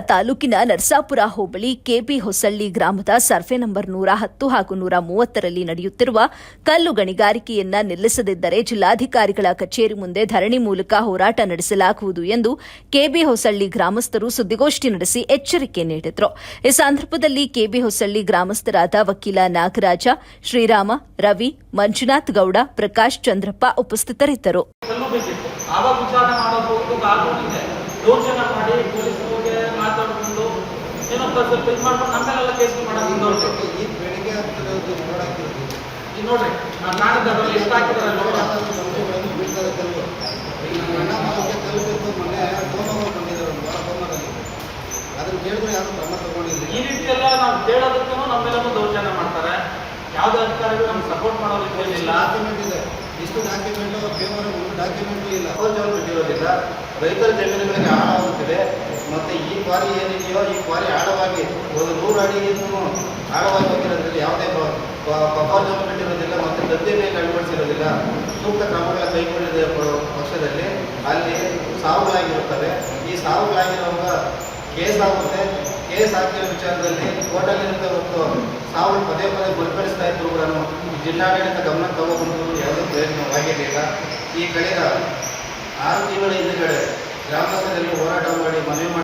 ತಾಲೂಕಿನ ನರಸಾಪುರ ಹೋಬಳಿ ಕೆಬಿ ಹೊಸಳ್ಳಿ ಗ್ರಾಮದ survey number 110 ಹಾಗೂ 130ರಲ್ಲಿ ನಡೆಯುತ್ತಿರುವ ಕಲ್ಲು ಗಣಿಗಾರಿಕೆಯನ್ನ ನಿಲ್ಲಿಸದಿದ್ದರೆ ಜಿಲ್ಲಾಧಿಕಾರಿಗಳ ಕಚೇರಿ ಮುಂದೆ ಧರಣಿ ಮೂಲಕ ಹೋರಾಟ ನಡೆಸಲಾಗುವುದು ಎಂದು ಕೆಬಿ ಹೊಸಳ್ಳಿ ಗ್ರಾಮಸ್ಥರು ಸುದ್ದಿಗೋಷ್ಠಿ ನಡೆಸಿ ಎಚ್ಚರಿಕೆ ನೀಡಿದರು. ಈ ಸಂದರ್ಭದಲ್ಲಿ ಕೆಬಿ ಹೊಸಳ್ಳಿ ಗ್ರಾಮಸ್ಥರಾದ ವಕೀಲ ನಾಗರಾಜ, ಶ್ರೀರಾಮ, ರವಿ, ಮಂಜುನಾಥ್ ಗೌಡ, ಪ್ರಕಾಶ್ ಚಂದ್ರಪ್ಪ ಉಪಸ್ಥಿತರಿದ್ದರು. ದೌರ್ಜನ್ಯ ಮಾಡಿ ಪೊಲೀಸರಿಗೆ ಮಾತಾಡಿಕೊಂಡು ಏನೋ ಸ್ವಲ್ಪ ಇದು ಮಾಡ್ಕೊಂಡು ನಮ್ಮೆಲ್ಲ ಕೇಸ್ ಮಾಡೋದು. ಈಗ ನೋಡ್ರಿ ನಾಡಿದ್ದರಲ್ಲಿ ಎಷ್ಟು ಹಾಕಿದ್ದಾರೆ ನೋಡಿ. ಈ ರೀತಿ ಎಲ್ಲ ನಾವು ಕೇಳೋದಕ್ಕೂ ನಮ್ಮೆಲ್ಲರೂ ದೌರ್ಜನ್ಯ ಮಾಡ್ತಾರೆ. ಯಾವುದೇ ಅಧಿಕಾರಿಗಳು ನಮ್ಗೆ ಸಪೋರ್ಟ್ ಮಾಡೋದಕ್ಕೆ ಏನಿಲ್ಲ. ಇಷ್ಟು ಡಾಕ್ಯುಮೆಂಟು ಪೇಪರ್ ಒಂದು ಡಾಕ್ಯುಮೆಂಟು ಇಲ್ಲ, ಜವಾಬ್ದಾರಿ ಬಿಟ್ಟಿರೋದಿಲ್ಲ. ರೈತರ ಜಮೀನುಗಳಿಗೆ ಆಳವಾಗುತ್ತಿದೆ. ಮತ್ತು ಈ ಕ್ವಾರಿ ಏನಿದೆಯೋ ಈ ಕ್ವಾರಿ ಆಳವಾಗಿ 100 ಅಡಿಗೂ ಆಳವಾಗಿ ಹೋಗಿರೋದ್ರಲ್ಲಿ ಯಾವುದೇ ಜವಾಬ್ದಾರಿ ಬಿಟ್ಟಿರೋದಿಲ್ಲ ಮತ್ತು ಗದ್ದೆ ಮೇಲೆ ಅಳವಡಿಸಿರೋದಿಲ್ಲ. ಸೂಕ್ತ ಕ್ರಮಗಳ ಕೈಗೊಂಡಿದ್ದ ಪಕ್ಷದಲ್ಲಿ ಅಲ್ಲಿ ಸಾವುಗಳಾಗಿರುತ್ತವೆ. ಈ ಸಾವುಗಳಾಗಿರುವಾಗ ಕೇಸ್ ಆಗುತ್ತೆ. ಕೇಸ್ ಹಾಕಿರೋ ವಿಚಾರದಲ್ಲಿ ಕೋರ್ಟಲ್ಲಿರುತ್ತೆ ಹೊತ್ತು ಸಾವು ಪದೇ ಮರುಕಳಿಸ್ತಾ ಇದ್ರು ಕೂಡ ಜಿಲ್ಲಾಡಳಿತ ಗಮನ ತಗೋಬಂದು ಯಾವುದೇ ಪ್ರಯೋಜನವಾಗಿರಲಿಲ್ಲ. ಈ ಕಳೆದ 6 ತಿಂಗಳ ಹಿಂದುಗಡೆ ಗ್ರಾಮಸ್ಥರಲ್ಲಿ ಹೋರಾಟ ಮಾಡಿ ಮನವಿ